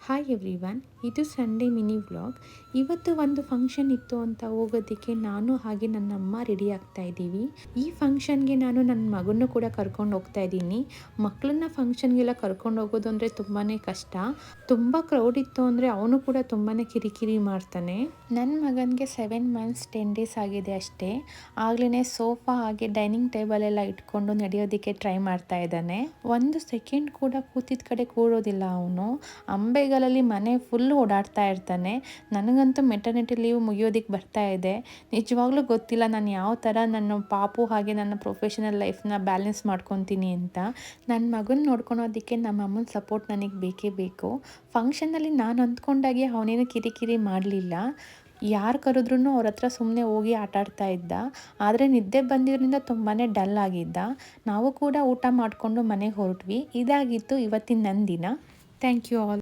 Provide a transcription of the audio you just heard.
Hi everyone, ಇದು Sunday mini vlog. ಇವತ್ತು ಒಂದು ಫಂಕ್ಷನ್ ಇತ್ತು ಅಂತ ಹೋಗೋದಕ್ಕೆ ನಾನು ಹಾಗೆ ನನ್ನ ಅಮ್ಮ ರೆಡಿ ಆಗ್ತಾ ಇದ್ದೀವಿ. ಈ ಫಂಕ್ಷನ್ಗೆ ನಾನು ನನ್ನ ಮಗನ್ನು ಕೂಡ ಕರ್ಕೊಂಡು ಹೋಗ್ತಾ ಇದ್ದೀನಿ. ಮಕ್ಕಳನ್ನ ಫಂಕ್ಷನ್ಗೆಲ್ಲ ಕರ್ಕೊಂಡು ಹೋಗೋದು ಅಂದರೆ ತುಂಬಾ ಕಷ್ಟ. ತುಂಬ ಕ್ರೌಡ್ ಇತ್ತು ಅಂದರೆ ಅವನು ಕೂಡ ತುಂಬಾ ಕಿರಿಕಿರಿ ಮಾಡ್ತಾನೆ. ನನ್ನ ಮಗನಿಗೆ 7 months 10 days ಆಗಿದೆ ಅಷ್ಟೇ. ಆಗ್ಲೇ ಸೋಫಾ ಹಾಗೆ ಡೈನಿಂಗ್ ಟೇಬಲ್ ಎಲ್ಲ ಇಟ್ಕೊಂಡು ನಡೆಯೋದಕ್ಕೆ ಟ್ರೈ ಮಾಡ್ತಾ ಇದ್ದಾನೆ. ಒಂದು ಸೆಕೆಂಡ್ ಕೂಡ ಕೂತಿದ್ದ ಕಡೆ ಕೂರೋದಿಲ್ಲ ಅವನು. ಅಂಬೆಗಾಲಲ್ಲಿ ಮನೆ ಫುಲ್ಲು ಓಡಾಡ್ತಾ ಇರ್ತಾನೆ. ನನಗಂತೂ ಮೆಟರ್ನಿಟಿ ಲೀವ್ ಮುಗಿಯೋದಕ್ಕೆ ಬರ್ತಾ ಇದೆ. ನಿಜವಾಗ್ಲೂ ಗೊತ್ತಿಲ್ಲ ನಾನು ಯಾವ ಥರ ನನ್ನ ಪಾಪು ಹಾಗೆ ನನ್ನ ಪ್ರೊಫೆಷನಲ್ ಲೈಫ್ನ ಬ್ಯಾಲೆನ್ಸ್ ಮಾಡ್ಕೊತೀನಿ ಅಂತ. ನನ್ನ ಮಗನ ನೋಡ್ಕೊಳೋದಕ್ಕೆ ನಮ್ಮ ಅಮ್ಮನ ಸಪೋರ್ಟ್ ನನಗೆ ಬೇಕೇ ಬೇಕು. ಫಂಕ್ಷನಲ್ಲಿ ನಾನು ಅಂದ್ಕೊಂಡಾಗೆ ಅವನೇನು ಕಿರಿಕಿರಿ ಮಾಡಲಿಲ್ಲ. ಯಾರು ಕರೆದ್ರೂ ಅವ್ರ ಹತ್ರ ಸುಮ್ಮನೆ ಹೋಗಿ ಆಟಾಡ್ತಾ ಇದ್ದ. ಆದರೆ ನಿದ್ದೆ ಬಂದಿದ್ದರಿಂದ ತುಂಬಾ ಡಲ್ ಆಗಿದ್ದ. ನಾವು ಕೂಡ ಊಟ ಮಾಡಿಕೊಂಡು ಮನೆಗೆ ಹೊರಟ್ವಿ. ಇದಾಗಿತ್ತು ಇವತ್ತಿನ ನನ್ನ ದಿನ. Thank you all.